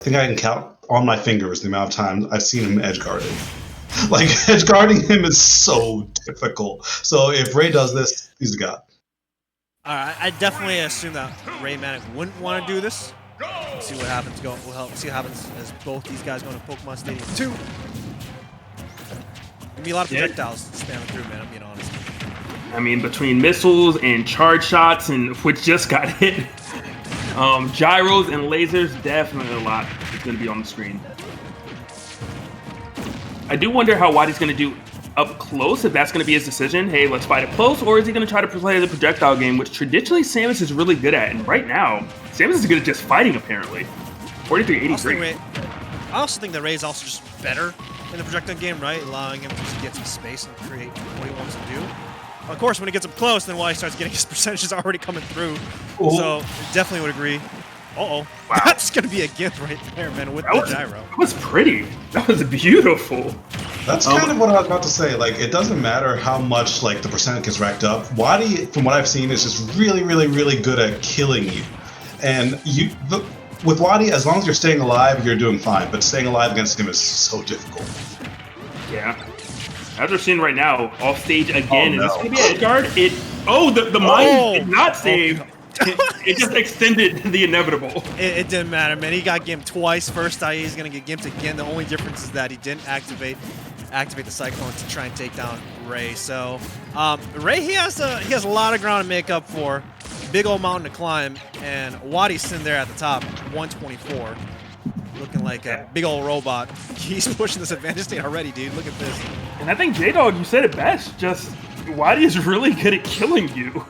I think I can count on my fingers the amount of times I've seen him edge guarded. Like, edge guarding him is so difficult. So if Ray does this, he's a god. Alright, I definitely assume that Raymanic wouldn't want to do this. Let's see what happens. See what happens as both these guys go to Pokemon Stadium 2. Gonna be a lot of projectiles spamming through, man. I'm being honest. I mean, between missiles and charge shots, and which just got hit, gyros and lasers, definitely a lot is going to be on the screen. I do wonder how WaDi's going to do up close, if that's going to be his decision. Hey, let's fight it close, or is he going to try to play the projectile game, which traditionally Samus is really good at, and right now, Samus is good at just fighting, apparently. 43-83. I also think that Ray's also just better in the projectile game, right? Allowing him to just get some space and create what he wants to do. Of course, when he gets up close, then WaDi starts getting his percentages already coming through. Ooh. So, definitely would agree. Uh-oh. Wow. That's going to be a gift right there, man, with the gyro. That was pretty. That was beautiful. That's kind of what I was about to say. Like, it doesn't matter how much, like, the percent gets racked up. WaDi, from what I've seen, is just really, really, really good at killing you. And with WaDi, as long as you're staying alive, you're doing fine. But staying alive against him is so difficult. Yeah. As we're seeing right now, off stage again. Is this going to be an edge guard? The mine did not save. It just extended the inevitable. It didn't matter, man. He got gimped twice. First time he's going to get gimped again. The only difference is that he didn't activate the Cyclone to try and take down Ray. So Ray, he has a lot of ground to make up for. Big old mountain to climb, and WaDi's sitting there at the top, 124. Looking like a big old robot. He's pushing this advantage state already, dude. Look at this. And I think J-Dog, you said it best. Just WaDi is really good at killing you.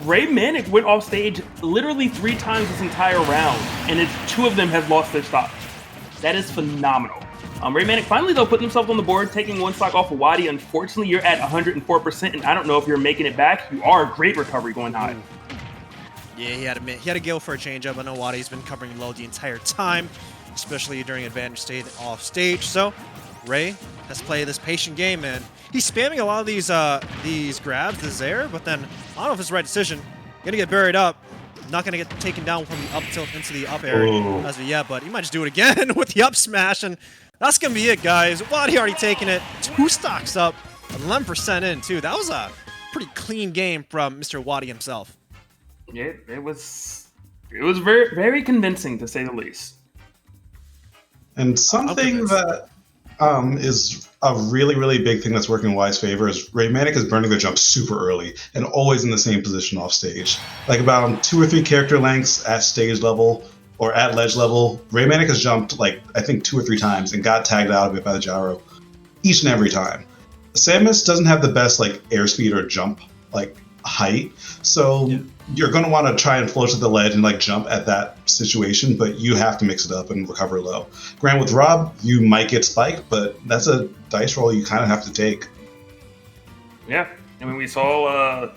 Raymanic went off stage literally 3 times this entire round, and 2 of them have lost their stock. That is phenomenal. Raymanic finally, though, put himself on the board, taking 1 stock off of WaDi. Unfortunately, you're at 104%, and I don't know if you're making it back. You are. Great recovery going high. Yeah, he had to go for a changeup. I know WaDi's been covering low the entire time, especially during advantage state off stage. So Ray has played this patient game, man. He's spamming a lot of these grabs, the Zaire, but then I don't know if it's the right decision. Gonna get buried up. Not gonna get taken down from the up tilt into the up air as of yet, but he might just do it again with the up smash, and that's gonna be it, guys. WaDi already taking it. 2 stocks up, 11% in too. That was a pretty clean game from Mr. WaDi himself. Yeah, it was very, very convincing, to say the least. And something that is a really, really big thing that's working in WaDi's favor is Raymanic is burning the jump super early and always in the same position off stage. Like about 2 or 3 character lengths at stage level or at ledge level, Raymanic has jumped like I think 2 or 3 times and got tagged out of it by the gyro each and every time. Samus doesn't have the best like airspeed or jump like height, so you're going to want to try and float to the ledge and like jump at that situation, but you have to mix it up and recover low. Granted, with Rob, you might get spiked, but that's a dice roll you kind of have to take. Yeah, I mean, we saw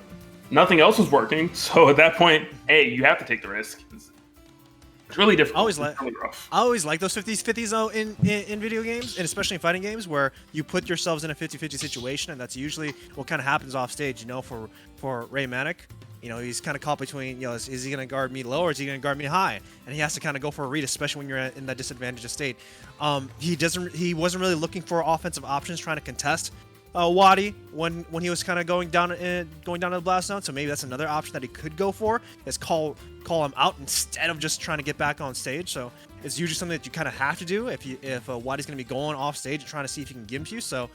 nothing else was working, so at that point, hey, you have to take the risk. It's really difficult. I always like those 50s though in video games, and especially in fighting games, where you put yourselves in a 50-50 situation, and that's usually what kind of happens off stage. You know, for Raymanic, you know, he's kind of caught between, you know, is he going to guard me low or is he going to guard me high? And he has to kind of go for a read, especially when you're in that disadvantaged state. He wasn't really looking for offensive options, trying to contest WaDi when he was kind of going down to the blast zone. So maybe that's another option that he could go for, is call him out instead of just trying to get back on stage. So it's usually something that you kind of have to do if WaDi's going to be going off stage and trying to see if he can gimp you. So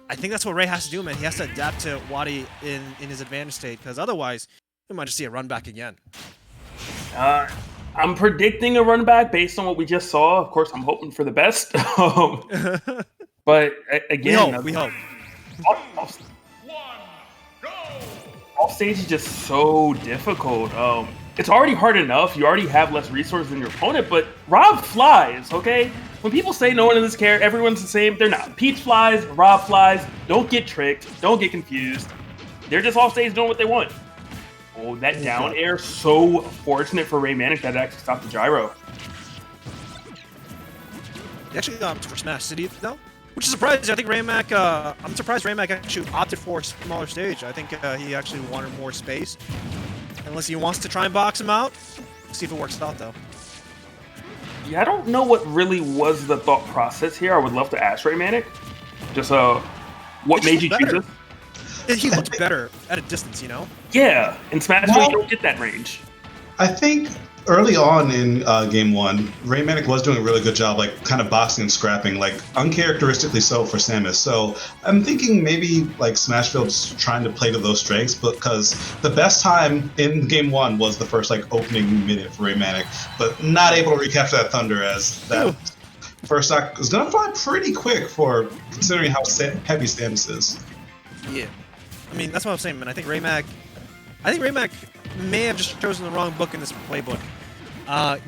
I think that's what Ray has to do, man. He has to adapt to WaDi in his advantage state, because otherwise we might just see a run back again. I'm predicting a run back based on what we just saw. Of course, I'm hoping for the best. But again, we hope. Off stage is just so difficult. It's already hard enough. You already have less resources than your opponent, but Rob flies, okay? When people say no one in this care, everyone's the same, they're not. Peach flies, Rob flies. Don't get tricked. Don't get confused. They're just off stage doing what they want. Oh, that down air, so fortunate for Raymanic that it actually stopped the gyro. He actually opted for Smash City, though, which is surprising. I think I'm surprised Raymanic actually opted for a smaller stage. I think he actually wanted more space. Unless he wants to try and box him out. We'll see if it works out, though. Yeah, I don't know what really was the thought process here. I would love to ask Raymanic. Just what made you choose this? He looked better at a distance, you know? Yeah, in Smash Well, you don't get that range. I think early on in Game 1, Raymanic was doing a really good job, like, kind of boxing and scrapping, like, uncharacteristically so for Samus. So I'm thinking maybe, like, Smashville's trying to play to those strengths, because the best time in Game 1 was the first, like, opening minute for Raymanic, but not able to recapture that Thunder, as that first stock is going to fly pretty quick for considering how heavy Samus is. Yeah. I mean, that's what I'm saying, man. I think Raymanic may have just chosen the wrong book in this playbook.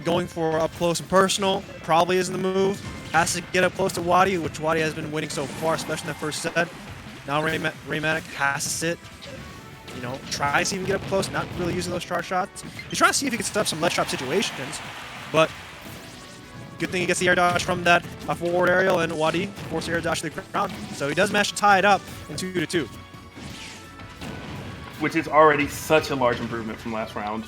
Going for up close and personal probably isn't the move. Has to get up close to WaDi, which WaDi has been winning so far, especially in that first set. Now Raymanic has to sit, you know, try to see if he can get up close, not really using those charge shots. He's trying to see if he can set up some ledge trap situations, but good thing he gets the air dodge from that forward aerial, and WaDi forces air dodge to the ground. So he does manage to tie it up in 2-2. Which is already such a large improvement from last round.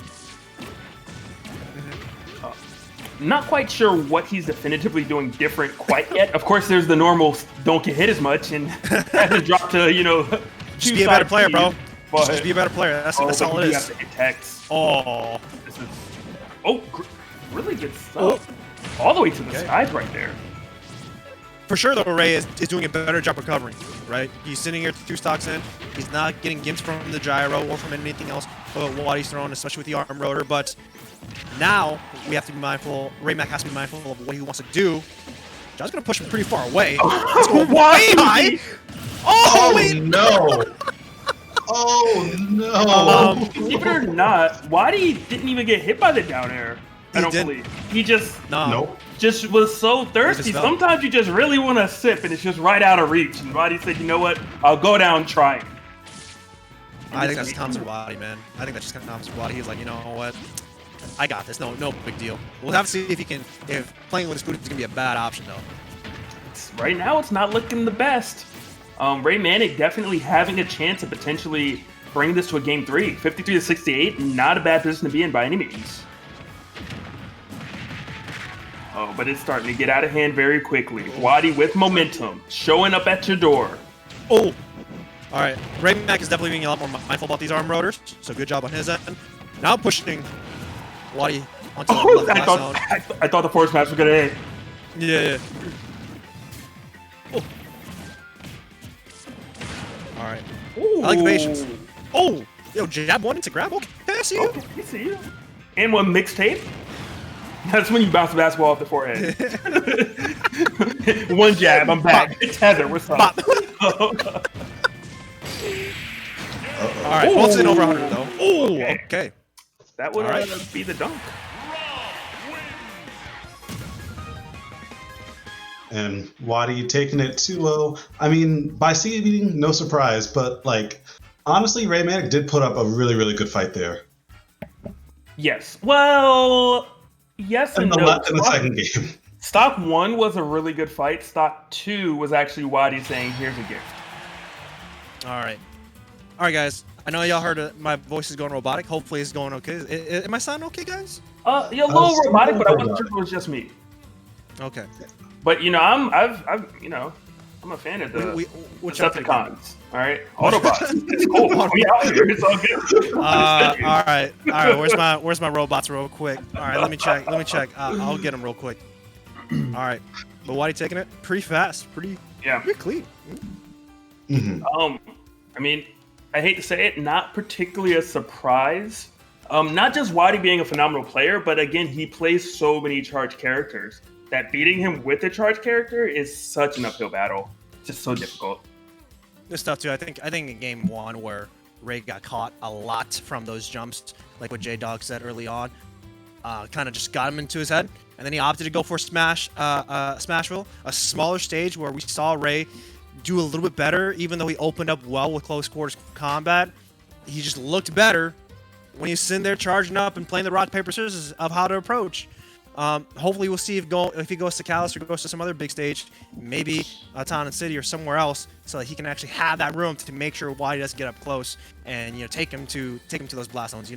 Not quite sure what he's definitively doing different quite yet. Of course, there's the normal don't get hit as much and hasn't dropped to, you know, just be a better player, bro. But, just be a better player. That's all it is. You have to hit text. Oh. This is, really good stuff. All the way to the skies right there. For sure, though, Ray is doing a better job recovering, right? He's sitting here 2 stocks in. He's not getting gimps from the gyro or from anything else but what he's throwing, especially with the arm rotor. But now we have to be mindful. Raymanic has to be mindful of what he wants to do. John's going to push him pretty far away. Let's go way high. Oh, wait. No. Oh, no. Believe it or not, WaDi didn't even get hit by the down air. I don't believe. He just just was so thirsty. Sometimes you just really want to sip, and it's just right out of reach. And WaDi said, "You know what? I'll go down trying." I think that's Thompson WaDi, man. I think that's just kind of Thompson WaDi. He's like, you know what? I got this. No big deal. We'll have to see if he can. If playing with this boot is gonna be a bad option, though. Right now, it's not looking the best. Raymanic definitely having a chance to potentially bring this to a game 3. 53-68, not a bad position to be in by any means. Oh, but it's starting to get out of hand very quickly. WaDi with momentum, showing up at your door. Oh! Alright, Raymanic is definitely being a lot more mindful about these arm rotors, so good job on his end. Now pushing WaDi onto the left glass zone. I thought the force match was going to end. Yeah. Oh. Alright. I like the patience. Oh! Yo, jab 1 into grab? Okay, I see you. Okay, I see you. And one mixtape. That's when you bounce the basketball off the forehead. One jab, I'm back. It's Heather, what's up? Alright, both in over 100 though. Oh, okay. That would be the dunk. And WaDi taking it 2-0. I mean, by seed beating, no surprise, but, like, honestly, Raymanic did put up a really, really good fight there. Yes. Well, yes and no. In the second game. Stock 1 was a really good fight. Stock 2 was actually WaDi saying, here's a gift. Alright, guys. I know y'all heard my voice is going robotic. Hopefully it's going okay. Am I sounding okay, guys? You're a little robotic, but I wasn't sure if it was just me. Okay. But you know, I'm a fan of the Decepticons. All right, Autobots. It's cool. We out here. It's all good. All right. Where's my robots, real quick? All right, let me check. I'll get them real quick. All right, but WaDi taking it pretty fast, pretty clean. Mm-hmm. I mean, I hate to say it, not particularly a surprise. Not just WaDi being a phenomenal player, but again, he plays so many charged characters that beating him with a charged character is such an uphill battle. It's just so difficult. This stuff too. I think in game 1 where Ray got caught a lot from those jumps, like what J-Dog said early on, kind of just got him into his head, and then he opted to go for Smashville, a smaller stage where we saw Ray do a little bit better, even though he opened up well with close quarters combat. He just looked better when he's sitting there charging up and playing the rock paper scissors of how to approach. Hopefully we'll see if he goes to Callis or goes to some other big stage, maybe Town and City or somewhere else, so that he can actually have that room to make sure WaDi doesn't get up close and take him to those blast zones.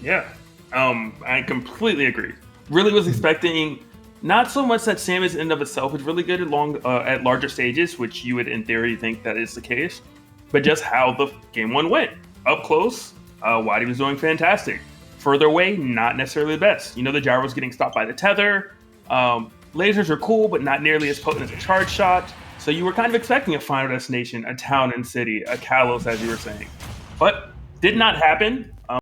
Yeah, I completely agree. Really was expecting Not so much that Samus in and of itself is really good at larger stages, which you would in theory think that is the case, but just how the game one went. Up close, WaDi was doing fantastic. Further away, not necessarily the best. You know, the gyro was getting stopped by the tether. Lasers are cool, but not nearly as potent as a charge shot. So you were kind of expecting a final destination, a town and city, a Kalos, as you were saying. But did not happen.